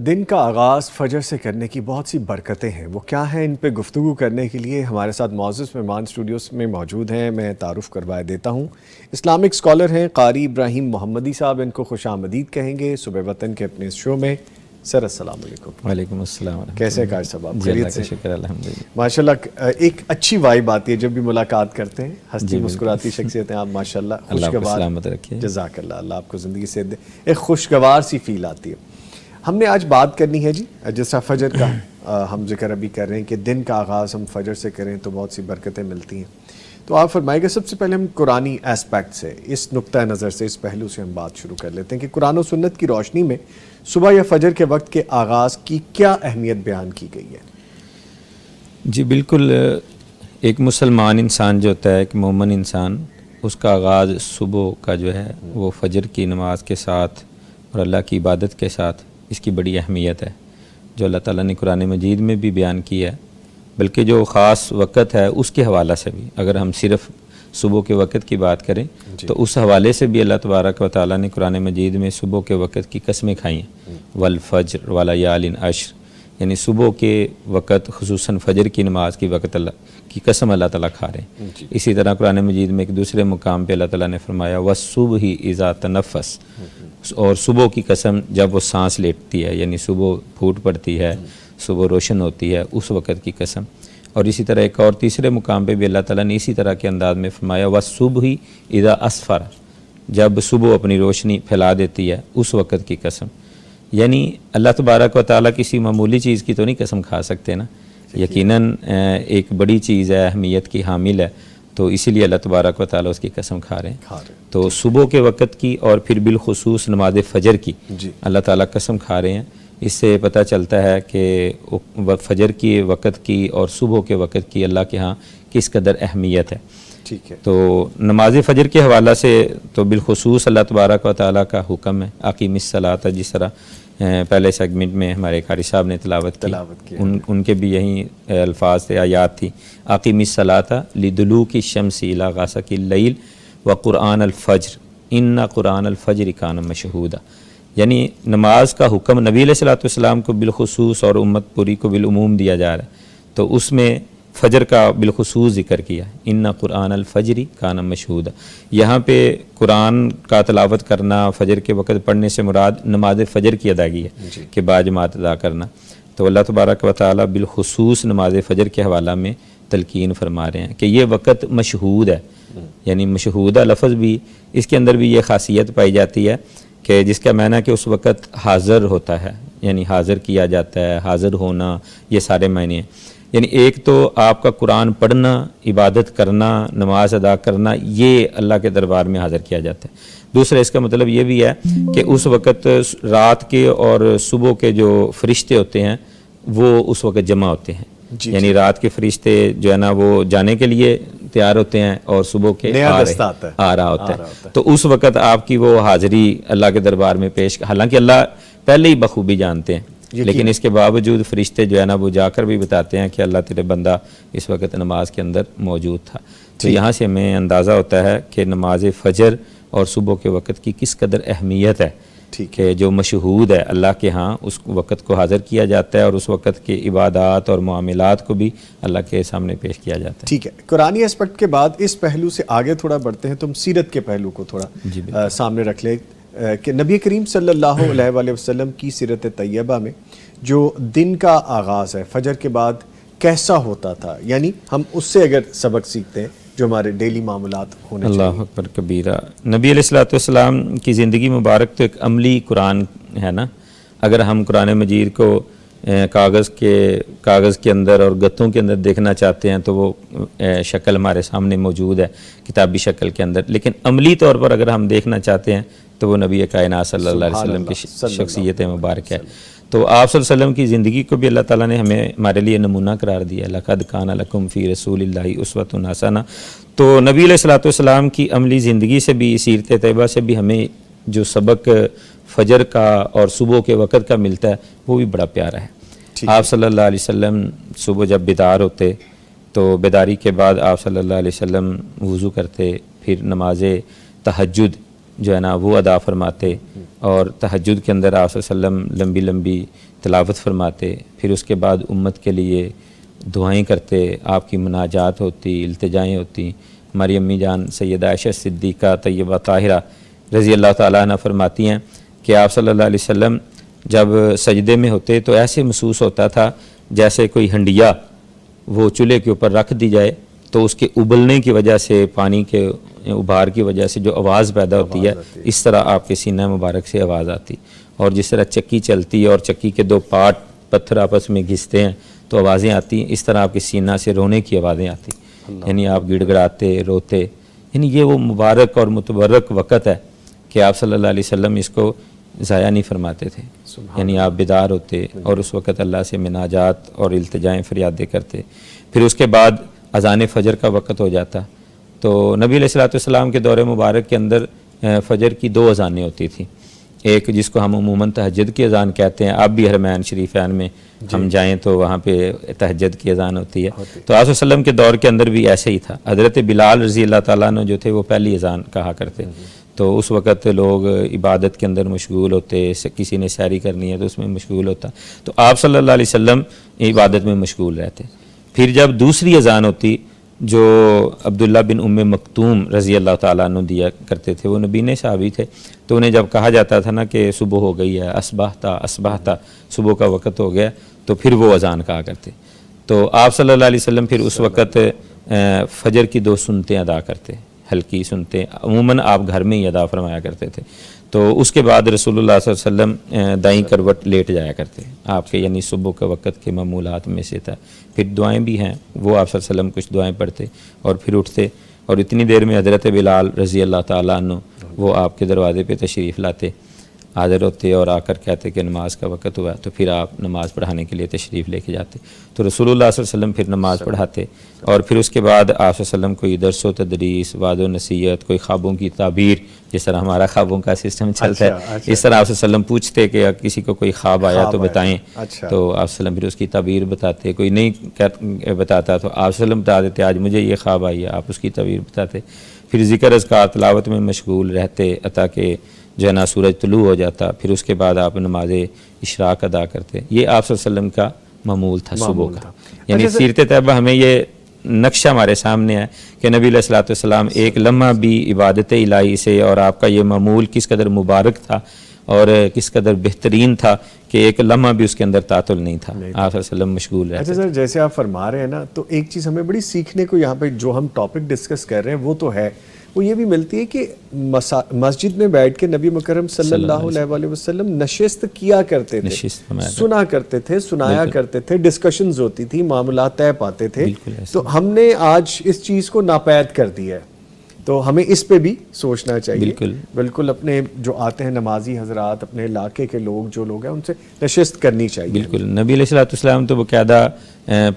دن کا آغاز فجر سے کرنے کی بہت سی برکتیں ہیں، وہ کیا ہیں؟ ان پہ گفتگو کرنے کے لیے ہمارے ساتھ معزز مہمان اسٹوڈیوز میں موجود ہیں۔ میں تعارف کروائے دیتا ہوں، اسلامک اسکالر ہیں قاری ابراہیم محمدی صاحب، ان کو خوش آمدید کہیں گے صبح وطن کے اپنے اس شو میں۔ سر السلام علیکم۔ وعلیکم السلام۔ کیسے قاری صاحب آپ؟ اللہ کا شکر الحمدللہ۔ ماشاءاللہ ایک اچھی وائب آتی ہے جب بھی ملاقات کرتے ہیں، ہنستی مسکراتی شخصیت ہیں آپ ماشاءاللہ، خوشگوار۔ سلامت رکھیے، جزاک اللہ، اللہ آپ کو زندگی سے دے، ایک خوشگوار سی فیل آتی ہے۔ ہم نے آج بات کرنی ہے جی، جیسا فجر کا ہم ذکر ابھی کر رہے ہیں کہ دن کا آغاز ہم فجر سے کریں تو بہت سی برکتیں ملتی ہیں، تو آپ فرمائے گا سب سے پہلے ہم قرآنی اسپیکٹ سے، اس نقطہ نظر سے، اس پہلو سے ہم بات شروع کر لیتے ہیں کہ قرآن و سنت کی روشنی میں صبح یا فجر کے وقت کے آغاز کی کیا اہمیت بیان کی گئی ہے؟ جی بالکل، ایک مسلمان انسان جو ہوتا ہے، ایک مومن انسان، اس کا آغاز صبح کا جو ہے وہ فجر کی نماز کے ساتھ اور اللہ کی عبادت کے ساتھ، اس کی بڑی اہمیت ہے جو اللہ تعالیٰ نے قرآن مجید میں بھی بیان کی ہے، بلکہ جو خاص وقت ہے اس کے حوالہ سے بھی، اگر ہم صرف صبح کے وقت کی بات کریں تو اس حوالے سے بھی اللہ تبارک و تعالیٰ نے قرآن مجید میں صبح کے وقت کی قسمیں کھائی ہیں، والفجر ولیال عشر، یعنی صبح کے وقت خصوصاً فجر کی نماز کی وقت اللہ کی قسم اللہ تعالیٰ کھا رہے ہیں۔ اسی طرح قرآن مجید میں ایک دوسرے مقام پہ اللہ تعالیٰ نے فرمایا والصبح اذا تنفس، اور صبح کی قسم جب وہ سانس لیتی ہے، یعنی صبح پھوٹ پڑتی ہے، صبح روشن ہوتی ہے، اس وقت کی قسم۔ اور اسی طرح ایک اور تیسرے مقام پہ بھی اللہ تعالیٰ نے اسی طرح کے انداز میں فرمایا والصبح اذا اسفر، جب صبح اپنی روشنی پھیلا دیتی ہے، اس وقت کی قسم۔ یعنی اللہ تبارک و تعالیٰ کسی معمولی چیز کی تو نہیں قسم کھا سکتے نا، یقیناً ایک بڑی چیز ہے، اہمیت کی حامل ہے، تو اسی لیے اللہ تبارک و تعالیٰ اس کی قسم کھا رہے ہیں۔ تو صبح کے وقت کی اور پھر بالخصوص نماز فجر کی اللہ تعالیٰ قسم کھا رہے ہیں۔ اس سے پتہ چلتا ہے کہ فجر کی وقت کی اور صبح کے وقت کی اللہ کے ہاں کس قدر اہمیت ہے۔ ٹھیک ہے، تو نماز فجر کے حوالہ سے تو بالخصوص اللہ تبارک و تعالیٰ کا حکم ہے، اقیم الصلاۃ، جس طرح پہلے سیگمنٹ میں ہمارے قاری صاحب نے تلاوت کی، ان کے بھی یہی الفاظ تھے، آیات تھی، اقیم الصلاۃ لدلوک الشمس الی غسق اللیل وقرآن الفجر ان قرآن الفجر کان مشہودا، یعنی نماز کا حکم نبی علیہ الصلوۃ والسلام کو بالخصوص اور امت پوری کو بالعموم دیا جا رہا ہے، تو اس میں فجر کا بالخصوص ذکر کیا، ان قرآن الفجر کان مشہودا۔ یہاں پہ قرآن کا تلاوت کرنا، فجر کے وقت پڑھنے سے مراد نماز فجر کی ادائیگی ہے کہ باجماعت ادا کرنا، تو اللہ تبارک و تعالیٰ بالخصوص نماز فجر کے حوالہ میں تلقین فرما رہے ہیں کہ یہ وقت مشہود ہے، یعنی مشہودہ لفظ بھی، اس کے اندر بھی یہ خاصیت پائی جاتی ہے کہ جس کا معنی ہے کہ اس وقت حاضر ہوتا ہے، یعنی حاضر کیا جاتا ہے، حاضر ہونا، یہ سارے معنی ہیں۔ یعنی ایک تو آپ کا قرآن پڑھنا، عبادت کرنا، نماز ادا کرنا، یہ اللہ کے دربار میں حاضر کیا جاتا ہے۔ دوسرا اس کا مطلب یہ بھی ہے کہ اس وقت رات کے اور صبح کے جو فرشتے ہوتے ہیں وہ اس وقت جمع ہوتے ہیں، یعنی رات کے فرشتے جو ہے نا وہ جانے کے لیے تیار ہوتے ہیں اور صبح کے آ رہا ہوتا ہے، تو اس وقت آپ کی وہ حاضری اللہ کے دربار میں پیش، حالانکہ اللہ پہلے ہی بخوبی جانتے ہیں، لیکن اس کے باوجود فرشتے جو ہے نا وہ جا کر بھی بتاتے ہیں کہ اللہ تیرے بندہ اس وقت نماز کے اندر موجود تھا۔ تو یہاں سے ہمیں اندازہ ہوتا ہے کہ نماز فجر اور صبح کے وقت کی کس قدر اہمیت ہے، کہ جو مشہود ہے اللہ کے ہاں، اس وقت کو حاضر کیا جاتا ہے اور اس وقت کے عبادات اور معاملات کو بھی اللہ کے سامنے پیش کیا جاتا ہے۔ ٹھیک ہے، قرآنی اسپیکٹ کے بعد اس پہلو سے آگے تھوڑا بڑھتے ہیں، تم سیرت کے پہلو کو تھوڑا سامنے رکھ لیں کہ نبی کریم صلی اللہ علیہ وآلہ وسلم کی سیرت طیبہ میں جو دن کا آغاز ہے فجر کے بعد کیسا ہوتا تھا، یعنی ہم اس سے اگر سبق سیکھتے ہیں جو ہمارے ڈیلی معاملات ہونے چاہیے۔ اللہ اکبر کبیرہ، نبی علیہ الصلوۃ والسلام کی زندگی مبارک تو ایک عملی قرآن ہے نا، اگر ہم قرآن مجید کو کاغذ کے اندر اور گتوں کے اندر دیکھنا چاہتے ہیں تو وہ شکل ہمارے سامنے موجود ہے کتابی شکل کے اندر، لیکن عملی طور پر اگر ہم دیکھنا چاہتے ہیں تو وہ نبی کائنات صلی اللہ علیہ وسلم کی شخصیت مبارک ہے۔ تو آپ صلی اللہ علیہ وسلم کی زندگی کو بھی اللہ تعالیٰ نے ہمارے لیے نمونہ قرار دیا، لقد کان لکم فی رسول اللہ اسوۃ حسنہ۔ تو نبی علیہ الصلوۃ والسلام کی عملی زندگی سے بھی، سیرت طیبہ سے بھی ہمیں جو سبق فجر کا اور صبح کے وقت کا ملتا ہے وہ بھی بڑا پیارا ہے۔ آپ صلی اللہ علیہ وسلم صبح جب بیدار ہوتے تو بیداری کے بعد آپ صلی اللہ علیہ وسلم وضو کرتے، پھر نماز تہجد جو ہے نا وہ ادا فرماتے، اور تہجد کے اندر آپ صلی اللہ علیہ وسلم لمبی لمبی تلاوت فرماتے، پھر اس کے بعد امت کے لیے دعائیں کرتے، آپ کی مناجات ہوتی، التجائیں ہوتی۔ ہماری امی جان سیدہ عائشہ صدیقہ طیبہ طاہرہ رضی اللہ تعالیٰ عنہ فرماتی ہیں کہ آپ صلی اللہ علیہ وسلم جب سجدے میں ہوتے تو ایسے محسوس ہوتا تھا جیسے کوئی ہنڈیا وہ چولہے کے اوپر رکھ دی جائے تو اس کے ابلنے کی وجہ سے، پانی کے ابھار کی وجہ سے جو آواز پیدا ہوتی ہے، اس طرح آپ کے سینہ مبارک سے آواز آتی، اور جس طرح چکی چلتی ہے اور چکی کے دو پارٹ پتھر آپس میں گھستے ہیں تو آوازیں آتی ہیں، اس طرح آپ کے سینہ سے رونے کی آوازیں آتی، یعنی آپ گڑ گڑاتے، روتے۔ یعنی یہ وہ مبارک اور متبرک وقت ہے کہ آپ صلی اللہ علیہ وسلم اس کو ضائع نہیں فرماتے تھے، یعنی آپ بیدار ہوتے اور اس وقت اللہ سے مناجات اور التجائیں فریادیں کرتے۔ پھر اس کے بعد اذان فجر کا وقت ہو جاتا، تو نبی علیہ الصلوۃ والسلام کے دور مبارک کے اندر فجر کی 2 اذانیں ہوتی تھیں، ایک جس کو ہم عموماً تہجد کی اذان کہتے ہیں، اب بھی حرمین شریفین میں ہم جائیں تو وہاں پہ تہجد کی اذان ہوتی ہے، تو آپ صلی اللہ علیہ وسلم کے دور کے اندر بھی ایسے ہی تھا۔ حضرت بلال رضی اللہ تعالیٰ عنہ جو تھے وہ پہلی اذان کہا کرتے، تو اس وقت لوگ عبادت کے اندر مشغول ہوتے، کسی نے سحری کرنی ہے تو اس میں مشغول ہوتا، تو آپ صلی اللہ علیہ وسلم عبادت میں مشغول رہتے۔ پھر جب دوسری اذان ہوتی جو عبداللہ بن ام مکتوم رضی اللہ تعالیٰ عنہ دیا کرتے تھے، وہ نبی صحابی تھے، تو انہیں جب کہا جاتا تھا نا کہ صبح ہو گئی ہے، اصبحتا صبح کا وقت ہو گیا، تو پھر وہ اذان کہا کرتے، تو آپ صلی اللہ علیہ وسلم پھر اس وقت فجر کی 2 سنتیں ادا کرتے، ہلکی سنتیں، عموماً آپ گھر میں ہی ادا فرمایا کرتے تھے۔ تو اس کے بعد رسول اللہ صلی اللہ علیہ وسلم دائیں کروٹ لیٹ جایا کرتے آپ کے، یعنی صبح کے وقت کے معمولات میں سے تھا۔ پھر دعائیں بھی ہیں، وہ آپ صلی اللہ علیہ وسلم کچھ دعائیں پڑھتے اور پھر اٹھتے، اور اتنی دیر میں حضرت بلال رضی اللہ تعالیٰ عنہ وہ آپ کے دروازے پہ تشریف لاتے، حاضر ہوتے اور آ کر کہتے کہ نماز کا وقت ہوا، تو پھر آپ نماز پڑھانے کے لیے تشریف لے کے جاتے، تو رسول اللہ صلی اللہ علیہ وسلم پھر نماز پڑھاتے، اور پھر اس کے بعد آپ صلی اللہ علیہ وسلم کوئی درس و تدریس، وعظ و نصیحت، کوئی خوابوں کی تعبیر، جس طرح ہمارا خوابوں کا سسٹم چلتا ہے، اس طرح آپ صلی اللہ علیہ وسلم پوچھتے کہ کسی کو کوئی خواب آیا تو بتائیں، تو آپ صلی اللہ علیہ وسلم پھر اس کی تعبیر بتاتے، کوئی نہیں بتاتا تو آپ صلی اللہ علیہ وسلم بتا دیتے آج مجھے یہ خواب آئی ہے، آپ اس کی تعبیر بتاتے، پھر ذکر اذکار تلاوت میں مشغول رہتے عطا کہ جو ہے نا سورج طلوع ہو جاتا، پھر اس کے بعد آپ نماز اشراق ادا کرتے۔ یہ آپ صلی اللہ علیہ وسلم کا معمول تھا صبح کا، یعنی سیرت طیبہ ہمیں یہ نقشہ ہمارے سامنے ہے کہ نبی علیہ الصلوۃ والسلام ایک لمحہ بھی عبادت الہی سے، اور آپ کا یہ معمول کس قدر مبارک تھا اور کس قدر بہترین تھا کہ ایک لمحہ بھی اس کے اندر تعطل نہیں تھا، آپ صلی اللہ علیہ وسلم مشغول رہتے۔ اچھا سر، جیسے آپ فرما رہے ہیں نا، تو ایک چیز ہمیں بڑی سیکھنے کو یہاں پہ جو ہم ٹاپک ڈسکس کر رہے ہیں وہ تو ہے، وہ یہ بھی ملتی ہے کہ مسجد میں بیٹھ کے نبی مکرم صلی اللہ علیہ وسلم نشست کیا کرتے تھے، سنا کرتے تھے، سنایا کرتے تھے، ڈسکشنز ہوتی تھی، معاملات طے پاتے تھے، تو ہم نے آج اس چیز کو ناپید کر دیا ہے، تو ہمیں اس پہ بھی سوچنا چاہیے۔ بالکل اپنے جو آتے ہیں نمازی حضرات، اپنے علاقے کے لوگ جو لوگ ہیں ان سے نشست کرنی چاہیے۔ بالکل، نبی علیہ الصلوۃ والسلام تو باقاعدہ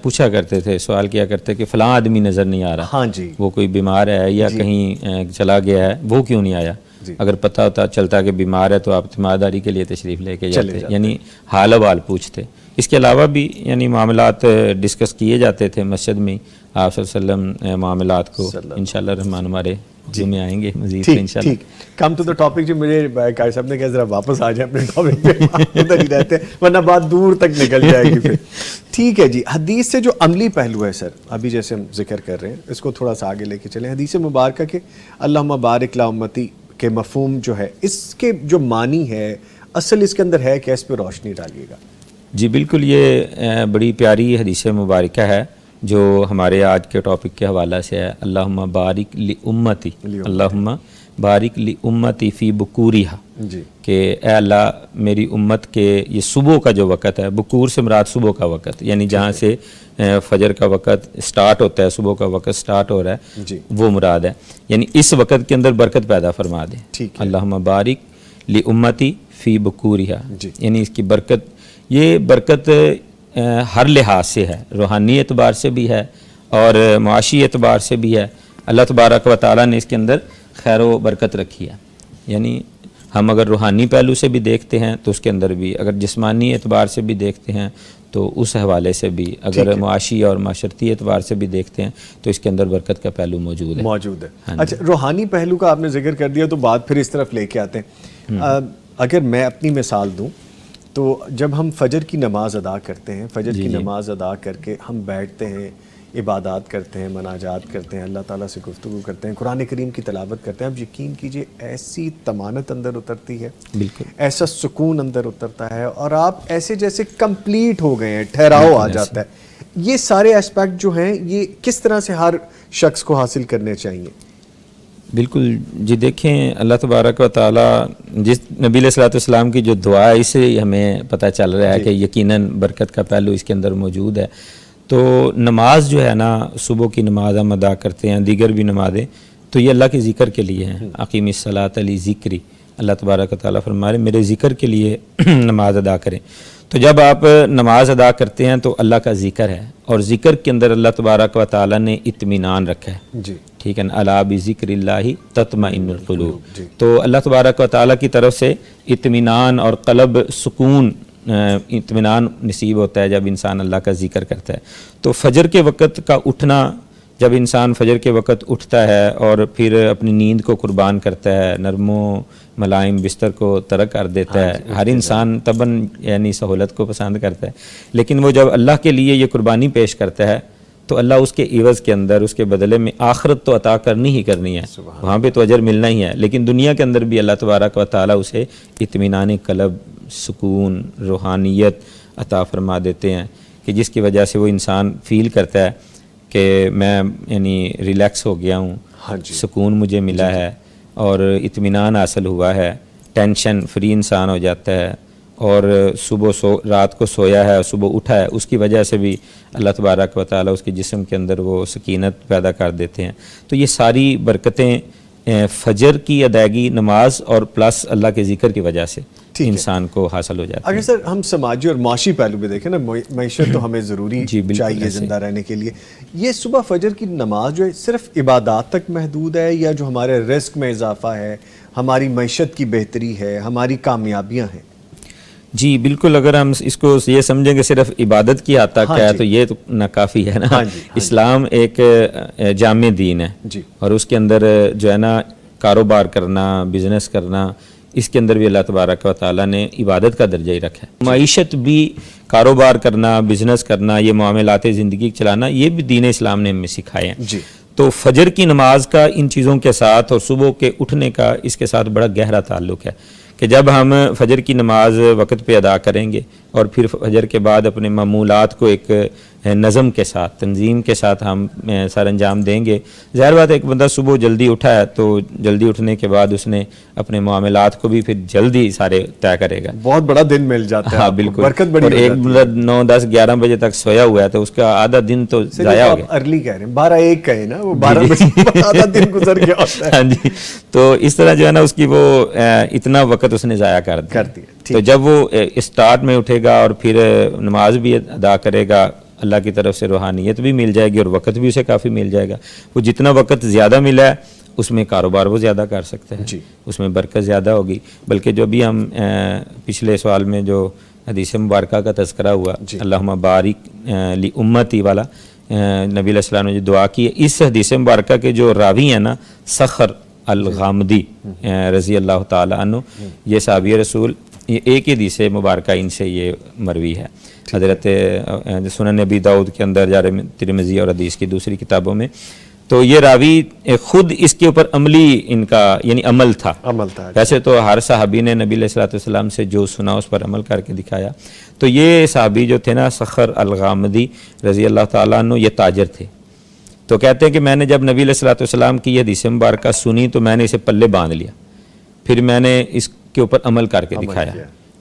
پوچھا کرتے تھے، سوال کیا کرتے کہ فلاں آدمی نظر نہیں آ رہا، ہاں جی، وہ کوئی بیمار ہے یا کہیں چلا گیا ہے، وہ کیوں نہیں آیا؟ اگر پتہ ہوتا چلتا کہ بیمار ہے تو آپ تیمارداری کے لیے تشریف لے کے جاتے، یعنی حال احوال پوچھتے۔ اس کے علاوہ بھی یعنی معاملات ڈسکس کیے جاتے تھے مسجد میں، آپ صلی اللہ علیہ وسلم معاملات کو انشاءاللہ الرحمن ہمارے میں آئیں گے مزید انشاءاللہ۔ کم ٹو دا ٹاپک، جو مجھے قاری صاحب نے کہا ذرا واپس آ جائیں اپنے ٹاپک پہ، ادھر ہی رہتے ہیں ورنہ بات دور تک نکل جائے گی پھر۔ ٹھیک ہے جی، حدیث سے جو عملی پہلو ہے سر، ابھی جیسے ہم ذکر کر رہے ہیں، اس کو تھوڑا سا آگے لے کے چلیں۔ حدیث مبارکہ کے اللہم بارک لی امتی کے مفہوم جو ہے، اس کے جو معنی ہے، اصل اس کے اندر ہے کہ اس پہ روشنی ڈالیے گا۔ جی بالکل، یہ بڑی پیاری حدیث مبارکہ ہے جو ہمارے آج کے ٹاپک کے حوالہ سے ہے۔ اللہم بارک لی امتی، اللہم بارک لی امتی فی بکورہا، کہ اے اللہ میری امت کے یہ صبح کا جو وقت ہے، بکور سے مراد صبح کا وقت، یعنی جہاں سے فجر کا وقت سٹارٹ ہوتا ہے، صبح کا وقت سٹارٹ ہو رہا ہے، وہ مراد ہے، یعنی اس وقت کے اندر برکت پیدا فرما دے۔ اللہم بارک لی امتی فی بکورہا، یعنی اس کی برکت، یہ برکت ہر لحاظ سے ہے، روحانی اعتبار سے بھی ہے اور معاشی اعتبار سے بھی ہے۔ اللہ تبارک و تعالیٰ نے اس کے اندر خیر و برکت رکھی ہے، یعنی ہم اگر روحانی پہلو سے بھی دیکھتے ہیں تو اس کے اندر بھی، اگر جسمانی اعتبار سے بھی دیکھتے ہیں تو اس حوالے سے بھی، اگر معاشی اور معاشرتی اعتبار سے بھی دیکھتے ہیں تو اس کے اندر برکت کا پہلو موجود ہے۔ اچھا، روحانی پہلو کا آپ نے ذکر کر دیا تو بات پھر اس طرف لے کے آتے ہیں۔ اگر میں اپنی مثال دوں تو جب ہم فجر کی نماز ادا کرتے ہیں، فجر کی نماز ادا کر کے ہم بیٹھتے ہیں، عبادات کرتے ہیں، مناجات کرتے ہیں، اللہ تعالیٰ سے گفتگو کرتے ہیں، قرآن کریم کی تلاوت کرتے ہیں، اب یقین کیجئے ایسی طمانت اندر اترتی ہے، بالکل ایسا سکون اندر اترتا ہے، اور آپ ایسے جیسے کمپلیٹ ہو گئے ہیں، ٹھہراؤ آ جاتا ہے۔ یہ سارے اسپیکٹ جو ہیں یہ کس طرح سے ہر شخص کو حاصل کرنے چاہیے؟ بالکل جی، دیکھیں اللہ تبارک و تعالیٰ جس نبی علیہ الصلوۃ والسلام کی جو دعا ہے، اس سے ہمیں پتہ چل رہا ہے کہ یقیناً برکت کا پہلو اس کے اندر موجود ہے۔ تو نماز جو ہے نا، صبح کی نماز ہم ادا کرتے ہیں، دیگر بھی نمازیں، تو یہ اللہ کے ذکر کے لیے ہیں۔ اقیم الصلاۃ لذکری، اللہ تبارک و تعالیٰ فرما رہے میرے ذکر کے لیے نماز ادا کریں۔ تو جب آپ نماز ادا کرتے ہیں تو اللہ کا ذکر ہے، اور ذکر کے اندر اللہ تبارک و تعالیٰ نے اطمینان رکھا ہے، ٹھیک ہے نا، الا بذکر اللہ تطمئن القلوب۔ تو اللہ تبارک و تعالیٰ کی طرف سے اطمینان اور قلب سکون، اطمینان نصیب ہوتا ہے جب انسان اللہ کا ذکر کرتا ہے۔ تو فجر کے وقت کا اٹھنا، جب انسان فجر کے وقت اٹھتا ہے اور پھر اپنی نیند کو قربان کرتا ہے، نرم و ملائم بستر کو ترک کر دیتا ہے، ہر انسان طبعاً یعنی سہولت کو پسند کرتا ہے، لیکن وہ جب اللہ کے لیے یہ قربانی پیش کرتا ہے تو اللہ اس کے عوض کے اندر، اس کے بدلے میں آخرت تو عطا کرنی ہی کرنی ہے، وہاں پہ تو اجر ملنا ہی ہے، لیکن دنیا کے اندر بھی اللہ تبارک و تعالیٰ اسے اطمینان قلب، سکون، روحانیت عطا فرما دیتے ہیں، کہ جس کی وجہ سے وہ انسان فیل کرتا ہے کہ میں یعنی ریلیکس ہو گیا ہوں، سکون مجھے ملا ہے اور اطمینان حاصل ہوا ہے، ٹینشن فری انسان ہو جاتا ہے، اور صبح رات کو سویا ہے، صبح اٹھا ہے، اس کی وجہ سے بھی اللہ تبارک و تعالیٰ اس کے جسم کے اندر وہ سکینت پیدا کر دیتے ہیں۔ تو یہ ساری برکتیں فجر کی ادائیگی، نماز اور پلس اللہ کے ذکر کی وجہ سے انسان کو حاصل ہو جاتا ہے۔ اگر سر ہم سماجی اور معاشی پہلو بھی دیکھیں نا، معیشت تو ہمیں ضروری چاہیے زندہ رہنے کے لیے، یہ صبح فجر کی نماز جو ہے صرف عبادات تک محدود ہے، یا جو ہمارے رزق میں اضافہ ہے، ہماری معیشت کی بہتری ہے، ہماری کامیابیاں ہیں؟ جی بالکل، اگر ہم اس کو یہ سمجھیں کہ صرف عبادت کی حد تک ہے تو یہ تو ناکافی ہے نا۔ اسلام ایک جامع دین ہے، اور اس کے اندر جو ہے نا کاروبار کرنا، بزنس کرنا، اس کے اندر بھی اللہ تبارک و تعالیٰ نے عبادت کا درجہ ہی رکھا ہے۔ معیشت بھی، کاروبار کرنا، بزنس کرنا، یہ معاملات زندگی چلانا، یہ بھی دین اسلام نے ہمیں سکھائے ہیں۔ تو فجر کی نماز کا ان چیزوں کے ساتھ اور صبح کے اٹھنے کا اس کے ساتھ بڑا گہرا تعلق ہے، کہ جب ہم فجر کی نماز وقت پہ ادا کریں گے اور پھر فجر کے بعد اپنے معمولات کو ایک نظم کے ساتھ، تنظیم کے ساتھ ہم سر انجام دیں گے، ظاہر بات ہے ایک بندہ صبح جلدی اٹھا ہے تو جلدی اٹھنے کے بعد اس نے اپنے معاملات کو بھی پھر جلدی سارے طے کرے گا، بہت بڑا دن مل جاتا ہے۔ ہاں بالکل، برکت بڑی اور ایک بندہ 9، 10، 11 بجے تک سویا ہوا ہے تو اس کا آدھا دن تو ضائع ہو گیا۔ ارلی کہہ رہے ہیں 12-1 کہے نا، وہ 12 بجے آدھا دن گزر گیا ہوتا ہے۔ ہاں جی، تو اس طرح جو ہے نا اس کی وہ اتنا وقت اس نے ضائع کر دیا۔ تو جب وہ اسٹارٹ میں اٹھے گا اور پھر نماز بھی ادا کرے گا، اللہ کی طرف سے روحانیت بھی مل جائے گی اور وقت بھی اسے کافی مل جائے گا۔ وہ جتنا وقت زیادہ ملا ہے اس میں کاروبار وہ زیادہ کر سکتا ہے، اس میں برکت زیادہ ہوگی۔ بلکہ جو بھی ہم پچھلے سوال میں جو حدیث مبارکہ کا تذکرہ ہوا، اللہم بارک لی امتی والا، نبی علیہ السلام نے جو دعا کی ہے، اس حدیث مبارکہ کے جو راوی ہیں نا، سخر الغامدی رضی اللہ تعالی عنہ، یہ صحابی رسول، یہ ایک حدیث مبارکہ ان سے یہ مروی ہے، حضرت سنن ابی داؤد کے اندر، جامع ترمذی اور حدیث کی دوسری کتابوں میں۔ تو یہ راوی خود اس کے اوپر عملی ان کا یعنی عمل تھا، ویسے تو ہر صحابی نے نبی علیہ الصلوۃ والسلام سے جو سنا اس پر عمل کر کے دکھایا۔ تو یہ صحابی جو تھے نا، سخر الغامدی رضی اللہ تعالیٰ عنہ، یہ تاجر تھے۔ تو کہتے ہیں کہ میں نے جب نبی علیہ الصلوۃ والسلام کی یہ حدیث مبارکہ سنی تو میں نے اسے پلے باندھ لیا، پھر میں نے اس کے اوپر عمل کر کے دکھایا۔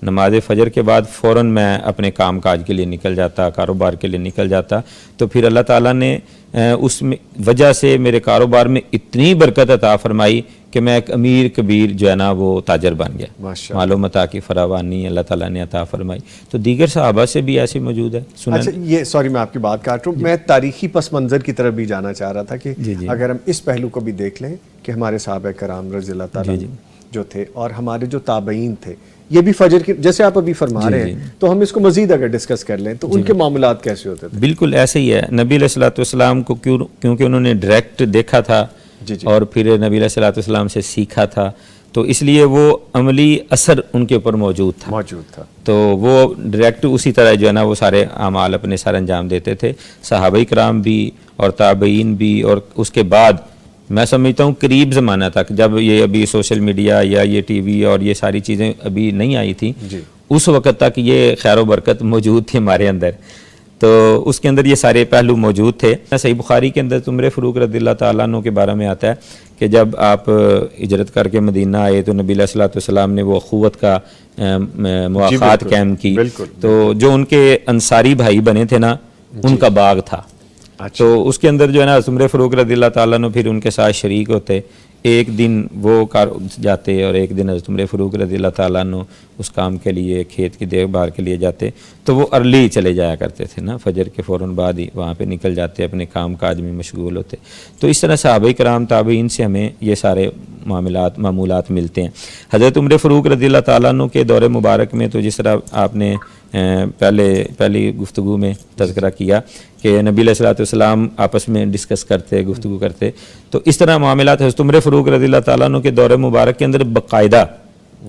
نماز فجر کے بعد فوراً میں اپنے کام کاج کے لیے نکل جاتا، کاروبار کے لیے نکل جاتا، تو پھر اللہ تعالیٰ نے اس وجہ سے میرے کاروبار میں اتنی برکت عطا فرمائی کہ میں ایک امیر کبیر جو ہے نا وہ تاجر بن گیا، مال و متاع کی فراوانی اللہ تعالیٰ نے عطا فرمائی۔ تو دیگر صحابہ سے بھی ایسی موجود ہے۔ اچھا، یہ سوری میں آپ کی بات کاٹ رہا ہوں، میں تاریخی پس منظر کی طرف بھی جانا چاہ رہا تھا کہ اگر ہم اس پہلو کو بھی دیکھ لیں کہ ہمارے صحابہ کرام رضی اللہ تعالیٰ جو تھے اور ہمارے جو تابعین تھے، یہ بھی فجر کی جیسے آپ ابھی فرما رہے ہیں، تو ہم اس کو مزید اگر ڈسکس کر لیں تو ان کے معاملات کیسے ہوتے تھے؟ بالکل ایسے ہی ہے. نبی علیہ الصلوۃ والسلام کو کیونکہ انہوں نے ڈائریکٹ دیکھا تھا اور پھر نبی علیہ الصلوۃ والسلام سے سیکھا تھا، تو اس لیے وہ عملی اثر ان کے اوپر موجود تھا. تو وہ ڈائریکٹ اسی طرح جو ہے نا وہ سارے اعمال اپنے سارے انجام دیتے تھے. صحابہ کرام بھی اور تابعین بھی، اور اس کے بعد میں سمجھتا ہوں قریب زمانہ تک، جب یہ ابھی سوشل میڈیا یا یہ ٹی وی اور یہ ساری چیزیں ابھی نہیں آئی تھیں، اس وقت تک یہ خیر و برکت موجود تھی ہمارے اندر. تو اس کے اندر یہ سارے پہلو موجود تھے. صحیح بخاری کے اندر عمر فاروق رضی اللہ تعالیٰ عنہ کے بارے میں آتا ہے کہ جب آپ ہجرت کر کے مدینہ آئے تو نبی علیہ الصلوۃ والسلام نے وہ اخوت کا مواخات قائم کی. تو جو ان کے انصاری بھائی بنے تھے نا، ان کا باغ تھا. تو اس کے اندر جو ہے نا عمر فاروق رضی اللہ تعالیٰ عنہ پھر ان کے ساتھ شریک ہوتے. ایک دن وہ جاتے اور ایک دن حضرت عمر فاروق رضی اللہ تعالیٰ عنہ اس کام کے لیے کھیت کی دیکھ بھال کے لیے جاتے. تو وہ ارلی چلے جایا کرتے تھے نا، فجر کے فوراً بعد ہی وہاں پہ نکل جاتے، اپنے کام کاج میں مشغول ہوتے. تو اس طرح صحابہ کرام تابعین سے ہمیں یہ سارے معمولات ملتے ہیں. حضرت عمر فاروق رضی اللہ تعالیٰ عنہ کے دور مبارک میں تو جس طرح آپ نے پہلی گفتگو میں تذکرہ کیا کہ نبی علیہ الصلوۃ والسلام آپس میں ڈسکس کرتے، گفتگو کرتے، تو اس طرح معاملات حضرت عمر فاروق رضی اللہ تعالیٰ عنہ کے دور مبارک کے اندر باقاعدہ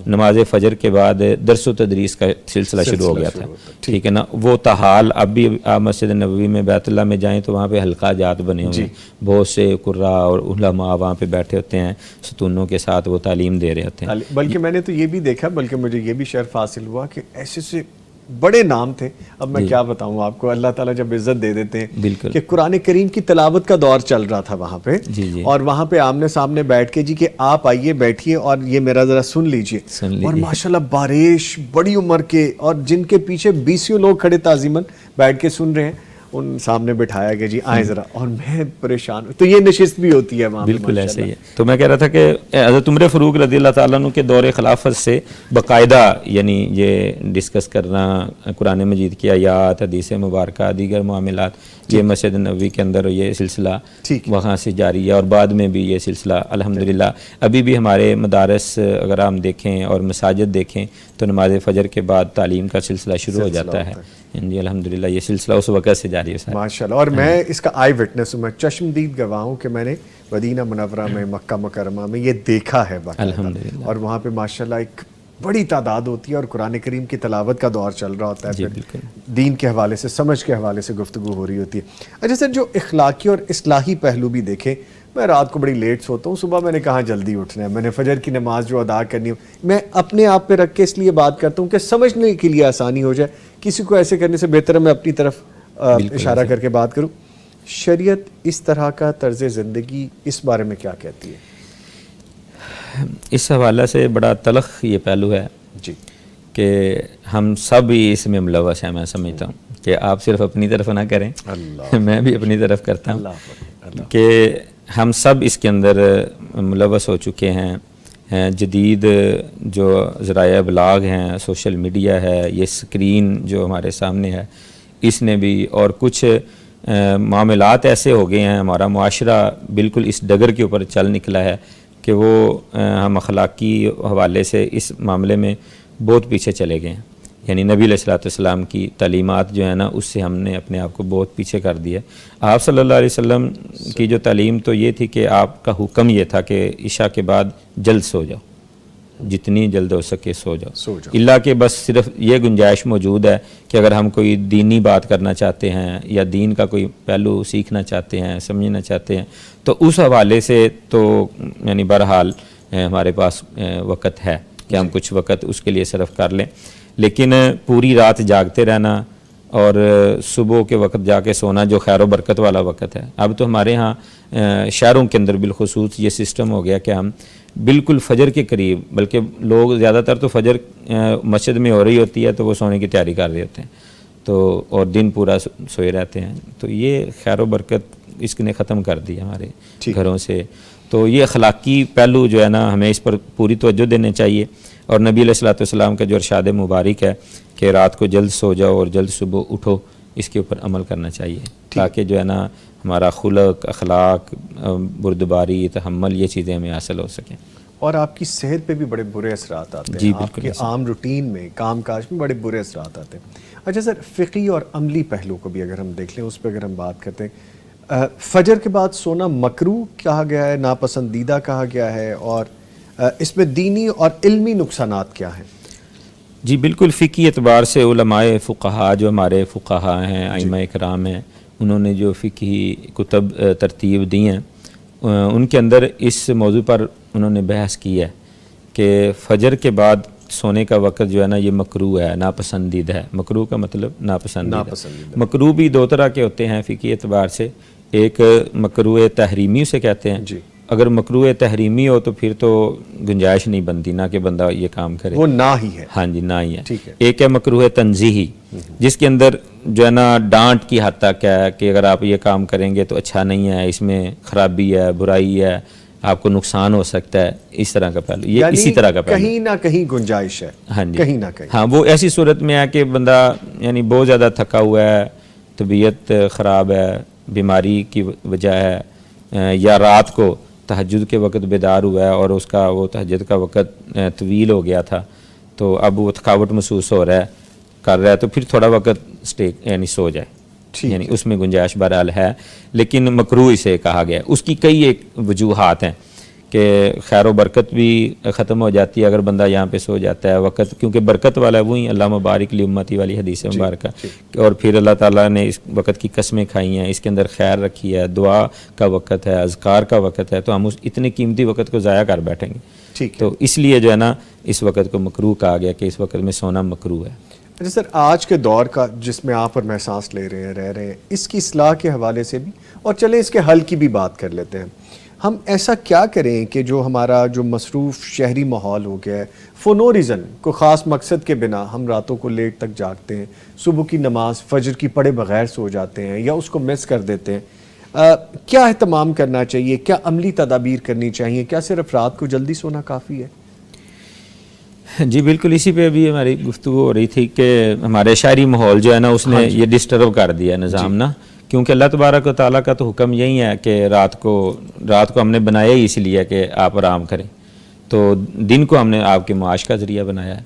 نماز فجر کے بعد درس و تدریس کا سلسلہ شروع ہو گیا تھا. ٹھیک ہے نا. وہ تاحال اب بھی آپ مسجد نبوی میں بیت اللہ میں جائیں تو وہاں پہ حلقہ جات بنے ہوئے ہیں، بہت سے قراء اور علماء وہاں پہ بیٹھے ہوتے ہیں، ستونوں کے ساتھ وہ تعلیم دے رہے ہوتے ہیں. بلکہ میں نے تو یہ بھی دیکھا، بلکہ مجھے یہ بھی شرف حاصل ہوا کہ ایسے سے بڑے نام تھے. اب میں کیا بتاؤں آپ کو، اللہ تعالیٰ جب عزت دے دیتے ہیں کہ قرآن کریم کی تلاوت کا دور چل رہا تھا وہاں پہ، اور وہاں پہ آمنے سامنے بیٹھ کے کہ آپ آئیے بیٹھیے اور یہ میرا ذرا سن لیجئے. اور ماشاءاللہ بارش بڑی عمر کے، اور جن کے پیچھے 20 لوگ کھڑے تعظیماً بیٹھ کے سن رہے ہیں، ان سامنے بٹھایا گیا جی آئیں ذرا، اور میں پریشان ہوں. تو یہ نشست بھی ہوتی ہے وہاں. بالکل ایسے ہی ہے. تو میں کہہ رہا تھا کہ حضرت عمر فاروق رضی اللہ تعالیٰ عنہ کے دور خلافت سے باقاعدہ یعنی یہ ڈسکس کرنا قرآن مجید کی آیات، حدیث مبارکہ، دیگر معاملات، یہ مسجد نبوی کے اندر یہ سلسلہ وہاں سے جاری ہے. اور بعد میں بھی یہ سلسلہ الحمدللہ ابھی بھی ہمارے مدارس اگر ہم دیکھیں اور مساجد دیکھیں تو نماز فجر کے بعد تعلیم کا سلسلہ شروع ہو جاتا ہے. جی الحمدللہ یہ سلسلہ اس وقت سے جاری ہے ماشاءاللہ. اور میں اس کا آئی وٹنس ہوں، میں چشمدید گواہ ہوں کہ میں نے مدینہ منورہ میں، مکہ مکرمہ میں یہ دیکھا ہے الحمدللہ. اور وہاں پہ ماشاءاللہ ایک بڑی تعداد ہوتی ہے اور قرآن کریم کی تلاوت کا دور چل رہا ہوتا ہے، پھر دین کے حوالے سے، سمجھ کے حوالے سے گفتگو ہو رہی ہوتی ہے. اچھا سر، جو اخلاقی اور اصلاحی پہلو بھی دیکھیں، میں رات کو بڑی لیٹ سوتا ہوں، صبح میں نے کہاں جلدی اٹھنا ہے، میں نے فجر کی نماز جو ادا کرنی ہو، میں اپنے آپ پہ رکھ کے اس لیے بات کرتا ہوں کہ سمجھنے کے لیے آسانی ہو جائے. کسی کو ایسے کرنے سے بہتر ہے میں اپنی طرف اشارہ کر کے بات کروں. شریعت اس طرح کا طرز زندگی اس بارے میں کیا کہتی ہے؟ اس حوالے سے بڑا تلخ یہ پہلو ہے جی کہ ہم سب ہی اس میں ملوث ہیں. میں سمجھتا ہوں کہ آپ صرف اپنی طرف نہ کریں، میں بھی اپنی طرف کرتا ہوں کہ ہم سب اس کے اندر ملوث ہو چکے ہیں. جدید جو ذرائع ابلاغ ہیں، سوشل میڈیا ہے، یہ اسکرین جو ہمارے سامنے ہے، اس نے بھی، اور کچھ معاملات ایسے ہو گئے ہیں، ہمارا معاشرہ بالکل اس ڈگر کے اوپر چل نکلا ہے کہ وہ ہم اخلاقی حوالے سے اس معاملے میں بہت پیچھے چلے گئے ہیں. یعنی نبی علیہ الصلوۃ والسلام کی تعلیمات جو ہے نا، اس سے ہم نے اپنے آپ کو بہت پیچھے کر دیا. آپ صلی اللہ علیہ وسلم کی جو تعلیم تو یہ تھی کہ آپ کا حکم یہ تھا کہ عشاء کے بعد جلد سو جاؤ، جتنی جلد ہو سکے سو جاؤ. اللہ کہ بس صرف یہ گنجائش موجود ہے کہ اگر ہم کوئی دینی بات کرنا چاہتے ہیں یا دین کا کوئی پہلو سیکھنا چاہتے ہیں، سمجھنا چاہتے ہیں، تو اس حوالے سے تو یعنی بہرحال ہمارے پاس وقت ہے کہ ہم کچھ وقت اس کے لیے صرف کر لیں. لیکن پوری رات جاگتے رہنا اور صبح کے وقت جا کے سونا جو خیر و برکت والا وقت ہے، اب تو ہمارے ہاں شہروں کے اندر بالخصوص یہ سسٹم ہو گیا کہ ہم بالکل فجر کے قریب، بلکہ لوگ زیادہ تر تو فجر مسجد میں ہو رہی ہوتی ہے تو وہ سونے کی تیاری کر رہے ہوتے ہیں، تو اور دن پورا سوئے رہتے ہیں. تو یہ خیر و برکت اس نے ختم کر دی ہمارے گھروں سے. تو یہ اخلاقی پہلو جو ہے نا، ہمیں اس پر پوری توجہ دینے چاہیے. اور نبی علیہ الصلوۃ والسلام کا جو ارشاد مبارک ہے کہ رات کو جلد سو جاؤ اور جلد صبح اٹھو، اس کے اوپر عمل کرنا چاہیے تاکہ جو ہے نا ہمارا خلق، اخلاق، بردباری، تحمل، یہ چیزیں ہمیں حاصل ہو سکیں. اور آپ کی صحت پہ بھی بڑے برے اثرات آتے ہیں، آپ کے عام روٹین میں کام کاج میں بڑے برے اثرات آتے ہیں۔ اچھا سر، فقہی اور عملی پہلو کو بھی اگر ہم دیکھ لیں، اس پہ اگر ہم بات کرتے ہیں، فجر کے بعد سونا مکروہ کہا گیا ہے، ناپسندیدہ کہا گیا ہے، اور اس میں دینی اور علمی نقصانات کیا ہیں؟ جی بالکل، فقہی اعتبار سے علماء فقہا جو ہمارے فقہا ہیں، ائمہ اکرام ہیں، انہوں نے جو فقہی کتب ترتیب دی ہیں، ان کے اندر اس موضوع پر انہوں نے بحث کی ہے کہ فجر کے بعد سونے کا وقت جو ہے نا یہ مکروہ ہے، ناپسندیدہ ہے۔ مکروہ کا مطلب ناپسندیدہ۔ مکروہ بھی دو طرح کے ہوتے ہیں فقہی اعتبار سے، ایک مکروہ تحریمی اسے کہتے ہیں۔ جی، اگر مکروہ تحریمی ہو تو پھر تو گنجائش نہیں بنتی نہ کہ بندہ یہ کام کرے، وہ نہ ہی ہے۔ ہاں جی، نہ ہی ہے۔ ٹھیک ہے۔ ایک ہے مکروہ تنزیہی، جس کے اندر جو ہے نا ڈانٹ کی حد تک ہے کہ اگر آپ یہ کام کریں گے تو اچھا نہیں ہے، اس میں خرابی ہے، برائی ہے، آپ کو نقصان ہو سکتا ہے، اس طرح کا پہلو، یہ اسی طرح کا پہلو، کہیں نہ کہیں گنجائش ہے۔ ہاں جی، کہیں نہ کہیں۔ ہاں، وہ ایسی صورت میں ہے کہ بندہ یعنی بہت زیادہ تھکا ہوا ہے، طبیعت خراب ہے، بیماری کی وجہ ہے، یا رات کو تہجد کے وقت بیدار ہوا ہے اور اس کا وہ تہجد کا وقت طویل ہو گیا تھا، تو اب وہ تھکاوٹ محسوس ہو رہا ہے، کر رہا ہے، تو پھر تھوڑا وقت یعنی سو جائے، یعنی اس میں گنجائش بہرحال ہے، لیکن مکروہ اسے کہا گیا ہے۔ اس کی کئی ایک وجوہات ہیں کہ خیر و برکت بھی ختم ہو جاتی ہے اگر بندہ یہاں پہ سو جاتا ہے وقت، کیونکہ برکت والا وہی اللہ مبارک لی امتی والی حدیث مبارکہ، اور پھر اللہ تعالیٰ نے اس وقت کی قسمیں کھائی ہیں، اس کے اندر خیر رکھی ہے، دعا کا وقت ہے، اذکار کا وقت ہے، تو ہم اس اتنے قیمتی وقت کو ضائع کر بیٹھیں گے، تو اس لیے جو ہے نا اس وقت کو مکروہ کہا گیا کہ اس وقت میں سونا مکروہ ہے۔ اچھا سر، آج کے دور کا جس میں آپ اور میں سانس لے رہے ہیں، رہ رہے ہیں، اس کی اصلاح کے حوالے سے بھی، اور چلیں اس کے حل کی بھی بات کر لیتے ہیں، ہم ایسا کیا کریں کہ جو ہمارا جو مصروف شہری ماحول ہو گیا ہے، فور نو ریزن، کوئی خاص مقصد کے بنا ہم راتوں کو لیٹ تک جاگتے ہیں، صبح کی نماز فجر کی پڑھے بغیر سو جاتے ہیں یا اس کو مس کر دیتے ہیں، کیا اہتمام کرنا چاہیے؟ کیا عملی تدابیر کرنی چاہیے؟ کیا صرف رات کو جلدی سونا کافی ہے؟ جی بالکل، اسی پہ بھی ہماری گفتگو ہو رہی تھی کہ ہمارے شہری ماحول جو ہے نا اس نے یہ ڈسٹرب کر دیا نظام نا، کیونکہ اللہ تبارک و تعالیٰ کا تو حکم یہی ہے کہ رات کو ہم نے بنایا ہی اس لیے کہ آپ آرام کریں، تو دن کو ہم نے آپ کے معاش کا ذریعہ بنایا ہے،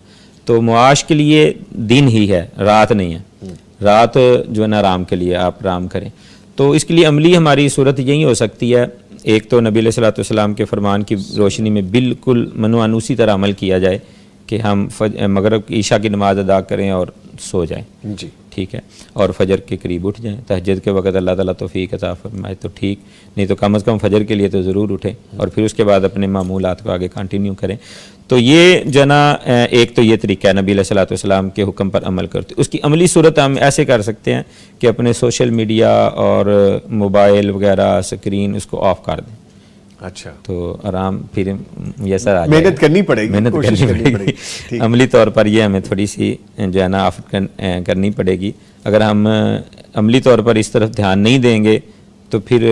تو معاش کے لیے دن ہی ہے، رات نہیں ہے، رات جو ہے نا آرام کے لیے آپ آرام کریں، تو اس کے لیے عملی ہماری صورت یہی ہو سکتی ہے، ایک تو نبی علیہ الصلوۃ والسلام کے فرمان کی روشنی میں بالکل منوان اسی طرح عمل کیا جائے کہ ہم مغرب کی عشاء کی نماز ادا کریں اور سو جائیں، جی ٹھیک ہے، اور فجر کے قریب اٹھ جائیں، تہجد کے وقت اللہ تعالیٰ توفیق عطا فرمائے تو ٹھیک، نہیں تو کم از کم فجر کے لیے تو ضرور اٹھیں، اور پھر اس کے بعد اپنے معمولات کو آگے کنٹینیو کریں۔ تو یہ جو نا ایک تو یہ طریقہ ہے نبی علیہ الصلوۃ والسلام کے حکم پر عمل کرتے، اس کی عملی صورت ہم ایسے کر سکتے ہیں کہ اپنے سوشل میڈیا اور موبائل وغیرہ اسکرین اس کو آف کر دیں، اچھا، تو آرام پھر میسر آ جائے، محنت کرنی پڑے گی، محنت کرنی پڑے گی، عملی طور پر یہ ہمیں تھوڑی سی جو ہے نا آف کرنی پڑے گی، اگر ہم عملی طور پر اس طرف دھیان نہیں دیں گے تو پھر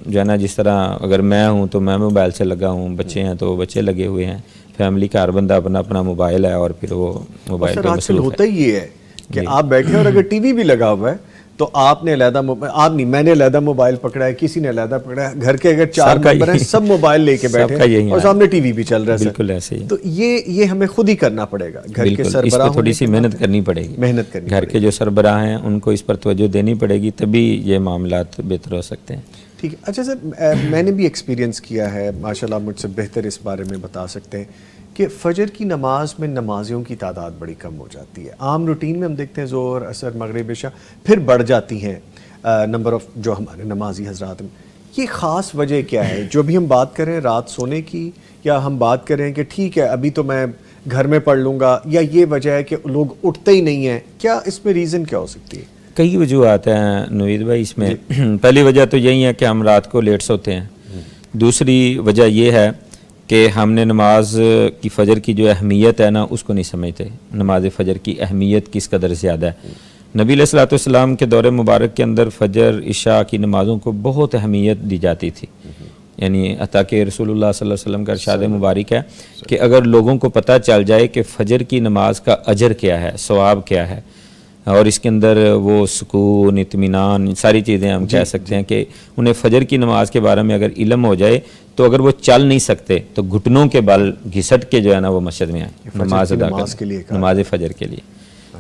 جو ہے نا جس طرح اگر میں ہوں تو میں موبائل سے لگا ہوں، بچے ہیں تو بچے لگے ہوئے ہیں، فیملی کا ہر بندہ اپنا موبائل ہے اور پھر وہ موبائل پہ مصروف ہے۔ ہوتا ہی یہ ہے کہ آپ بیٹھے اور اگر ٹی وی بھی لگا ہوا ہے تو آپ نے علیحدہ آپ نہیں، میں نے علیحدہ موبائل پکڑا ہے، کسی نے علیحدہ پکڑا ہے، گھر کے اگر 4 ممبر ہیں سب موبائل لے کے بیٹھے ہیں اور سامنے ٹی وی بھی چل رہا ہے، بالکل ایسے ہی، تو یہ ہمیں خود ہی کرنا پڑے گا، گھر کے سربراہ، اس پہ تھوڑی سی محنت کرنی پڑے گی، محنت کرنی، گھر کے جو سربراہ ہیں ان کو اس پر توجہ دینی پڑے گی، تبھی یہ معاملات بہتر ہو سکتے ہیں۔ ٹھیک ہے۔ اچھا سر، میں نے بھی ایکسپیرینس کیا ہے، ماشاءاللہ مجھ سے بہتر اس بارے میں بتا سکتے ہیں کہ فجر کی نماز میں نمازیوں کی تعداد بڑی کم ہو جاتی ہے، عام روٹین میں ہم دیکھتے ہیں ظہر، عصر، مغرب، عشاء، پھر بڑھ جاتی ہیں نمبر آف جو ہمارے نمازی حضرات ہیں، یہ خاص وجہ کیا ہے؟ جو بھی ہم بات کریں رات سونے کی، یا ہم بات کریں کہ ٹھیک ہے ابھی تو میں گھر میں پڑھ لوں گا، یا یہ وجہ ہے کہ لوگ اٹھتے ہی نہیں ہیں، کیا اس میں ریزن کیا ہو سکتی ہے؟ کئی وجوہات ہیں نوید بھائی اس میں، پہلی وجہ تو یہی ہے کہ ہم رات کو لیٹ سوتے ہیں، دوسری وجہ یہ ہے کہ ہم نے نماز کی فجر کی جو اہمیت ہے نا اس کو نہیں سمجھتے، نماز فجر کی اہمیت کس قدر زیادہ ہے۔ نبی علیہ الصلوۃ والسلام کے دور مبارک کے اندر فجر عشاء کی نمازوں کو بہت اہمیت دی جاتی تھی، یعنی حتیٰ کہ رسول اللہ صلی اللہ علیہ وسلم کا ارشاد مبارک ہے کہ اگر لوگوں کو پتہ چل جائے کہ فجر کی نماز کا اجر کیا ہے، ثواب کیا ہے، اور اس کے اندر وہ سکون، اطمینان، ساری چیزیں ہم کہہ سکتے ہیں کہ انہیں فجر کی نماز کے بارے میں اگر علم ہو جائے تو اگر وہ چل نہیں سکتے تو گھٹنوں کے بل گھسٹ کے جو ہے نا وہ مسجد میں آئیں نماز ادا کریں، نماز فجر کے لیے.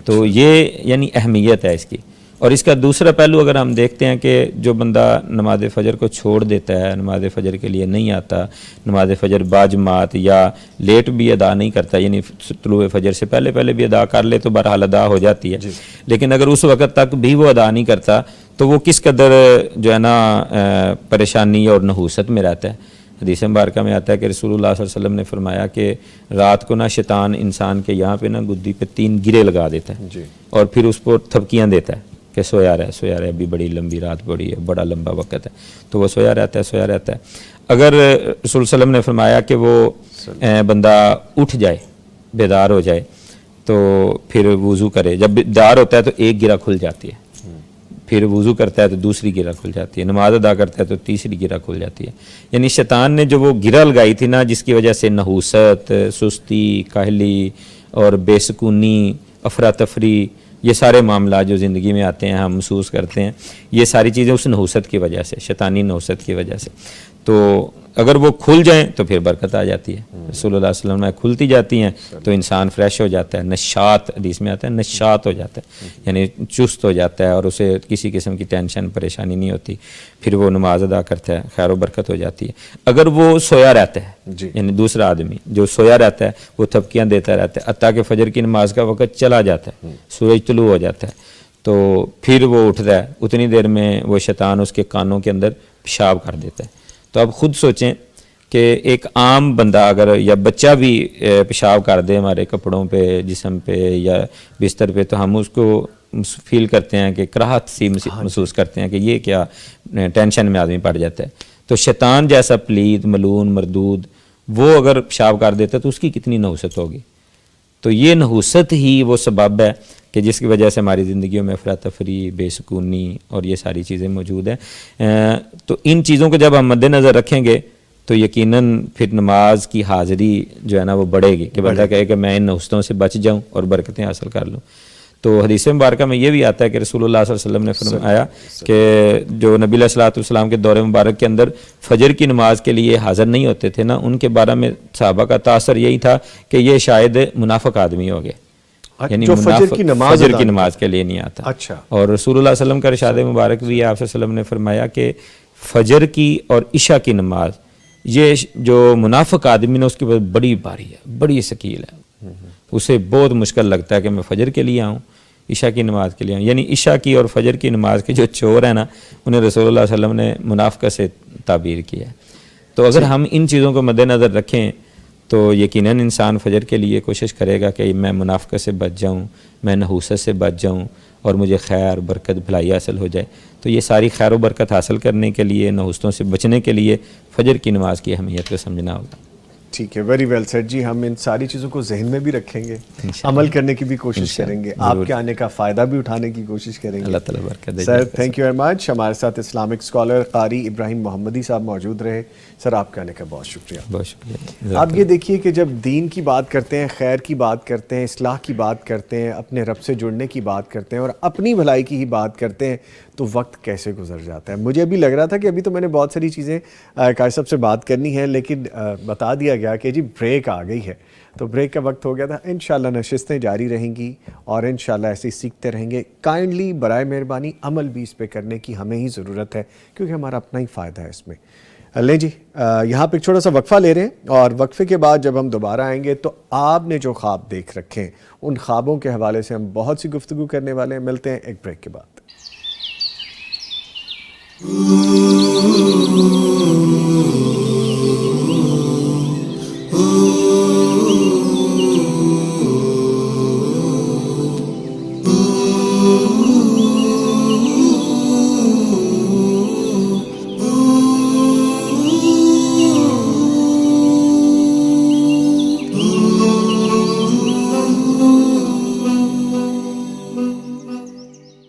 تو یہ یعنی اہمیت ہے اس کی. اور اس کا دوسرا پہلو اگر ہم دیکھتے ہیں کہ جو بندہ نماز فجر کو چھوڑ دیتا ہے، نماز فجر کے لیے نہیں آتا، نماز فجر باجماعت یا لیٹ بھی ادا نہیں کرتا، یعنی طلوع فجر سے پہلے بھی ادا کر لے تو بہرحال ادا ہو جاتی ہے، لیکن اگر اس وقت تک بھی وہ ادا نہیں کرتا تو وہ کس قدر جو ہے نا پریشانی اور نحوست میں رہتا ہے. حدیث مبارکہ میں آتا ہے کہ رسول اللہ صلی اللہ علیہ وسلم نے فرمایا کہ رات کو نا شیطان انسان کے یہاں پہ نا گدی پہ 3 گرے لگا دیتا ہے اور پھر اس پر تھپکیاں دیتا ہے کہ سویا رہے، ابھی بڑی لمبی رات پڑی ہے، بڑا لمبا وقت ہے، تو وہ سویا رہتا ہے. اگر رسول صلی اللہ علیہ وسلم نے فرمایا کہ وہ بندہ اٹھ جائے، بیدار ہو جائے تو پھر وضو کرے. جب بیدار ہوتا ہے تو ایک گرہ کھل جاتی ہے، پھر وضو کرتا ہے تو دوسری گرہ کھل جاتی ہے، نماز ادا کرتا ہے تو تیسری گرہ کھل جاتی ہے. یعنی شیطان نے جو وہ گرہ لگائی تھی نا، جس کی وجہ سے نحوست، سستی، کاہلی اور بے سکونی، افراتفری، یہ سارے معاملات جو زندگی میں آتے ہیں ہم محسوس کرتے ہیں، یہ ساری چیزیں اس نحوست کی وجہ سے، شیطانی نحوست کی وجہ سے. تو اگر وہ کھل جائیں تو پھر برکت آ جاتی ہے. رسول اللہ صلی اللہ علیہ وسلم کھلتی جاتی ہیں تو انسان فریش ہو جاتا ہے، نشاط، حدیث میں آتا ہے نشاط ہو جاتا ہے، یعنی چست ہو جاتا ہے اور اسے کسی قسم کی ٹینشن پریشانی نہیں ہوتی، پھر وہ نماز ادا کرتا ہے، خیر و برکت ہو جاتی ہے. اگر وہ سویا رہتا ہے، یعنی دوسرا آدمی جو سویا رہتا ہے وہ تھپکیاں دیتا رہتا ہے حتیٰ کہ فجر کی نماز کا وقت چلا جاتا ہے، سورج طلوع ہو جاتا ہے، تو پھر وہ اٹھتا ہے، اتنی دیر میں وہ شیطان اس کے کانوں کے اندر پیشاب کر دیتا ہے. تو اب خود سوچیں کہ ایک عام بندہ اگر یا بچہ بھی پیشاب کر دے ہمارے کپڑوں پہ، جسم پہ یا بستر پہ، تو ہم اس کو فیل کرتے ہیں کہ کراہت سی محسوس کرتے ہیں کہ یہ کیا، ٹینشن میں آدمی پڑ جاتا ہے. تو شیطان جیسا پلید، ملعون، مردود وہ اگر پیشاب کر دیتا ہے تو اس کی کتنی نحوست ہوگی. تو یہ نحوست ہی وہ سبب ہے کہ جس کی وجہ سے ہماری زندگیوں میں افراتفری، بے سکونی اور یہ ساری چیزیں موجود ہیں. تو ان چیزوں کو جب ہم مد نظر رکھیں گے تو یقیناً پھر نماز کی حاضری جو ہے نا وہ بڑھے گی کہ بندہ کہے کہ میں ان نحوستوں سے بچ جاؤں اور برکتیں حاصل کر لوں. تو حدیث مبارکہ میں یہ بھی آتا ہے کہ رسول اللہ صلی اللہ علیہ وسلم نے فرمایا کہ جو نبی علیہ الصلوۃ والسلام کے دور مبارک کے اندر فجر کی نماز کے لیے حاضر نہیں ہوتے تھے نا، ان کے بارے میں صحابہ کا تاثر یہی تھا کہ یہ شاید منافق آدمی ہو گئے، یعنی فجر کی نماز کے لیے نہیں آتا. اور رسول اللہ صلی اللہ علیہ وسلم کا ارشاد مبارک بھی آپ صلی اللہ علیہ وسلم نے فرمایا کہ فجر کی اور عشاء کی نماز یہ جو منافق آدمی نے اس کی بڑی باری ہے، بڑی ثقیل ہے، اسے بہت مشکل لگتا ہے کہ میں فجر کے لیے آؤں، عشاء کی نماز کے لیے آؤں. یعنی عشاء کی اور فجر کی نماز کے جو چور ہیں نا، انہیں رسول اللہ صلی اللہ علیہ وسلم نے منافقت سے تعبیر کیا ہے. تو اگر ہم ان چیزوں کو مد نظر رکھیں تو یقیناً انسان فجر کے لیے کوشش کرے گا کہ میں منافقت سے بچ جاؤں، میں نحوست سے بچ جاؤں اور مجھے خیر، برکت، بھلائی حاصل ہو جائے. تو یہ ساری خیر و برکت حاصل کرنے کے لیے، نحوستوں سے بچنے کے لیے فجر کی نماز کی اہمیت کو سمجھنا ہوگا. ٹھیک ہے، ویری ویل سیٹ جی. ہم ان ساری چیزوں کو ذہن میں بھی رکھیں گے، عمل کرنے کی بھی کوشش کریں گے، آپ کے آنے کا فائدہ بھی اٹھانے کی کوشش کریں گے. اللہ تعالیٰ برکت دے. Sir thank you very much. ہمارے ساتھ اسلامک اسکالر قاری ابراہیم محمدی صاحب موجود رہے. سر آپ کے آنے کا بہت شکریہ. بہت شکریہ. آپ یہ دیکھیے کہ جب دین کی بات کرتے ہیں، خیر کی بات کرتے ہیں، اصلاح کی بات کرتے ہیں، اپنے رب سے جڑنے کی بات کرتے ہیں اور اپنی بھلائی کی ہی بات کرتے ہیں تو وقت کیسے گزر جاتا ہے. مجھے ابھی لگ رہا تھا کہ ابھی تو میں نے بہت ساری چیزیں قاری صاحب سے بات کرنی ہے، لیکن بتا دیا گیا کہ جی بریک آ گئی ہے، تو بریک کا وقت ہو گیا تھا. انشاءاللہ نشستیں جاری رہیں گی اور انشاءاللہ ایسے ہی سیکھتے رہیں گے. کائنڈلی برائے مہربانی عمل بھی اس پہ کرنے کی ہمیں ہی ضرورت ہے، کیونکہ ہمارا اپنا ہی فائدہ ہے اس میں. لیں جی، یہاں پہ ایک چھوٹا سا وقفہ لے رہے ہیں اور وقفے کے بعد جب ہم دوبارہ آئیں گے تو آپ نے جو خواب دیکھ رکھے ہیں ان خوابوں کے حوالے سے ہم بہت سی گفتگو کرنے والے ہیں. ملتے ہیں ایک بریک کے بعد.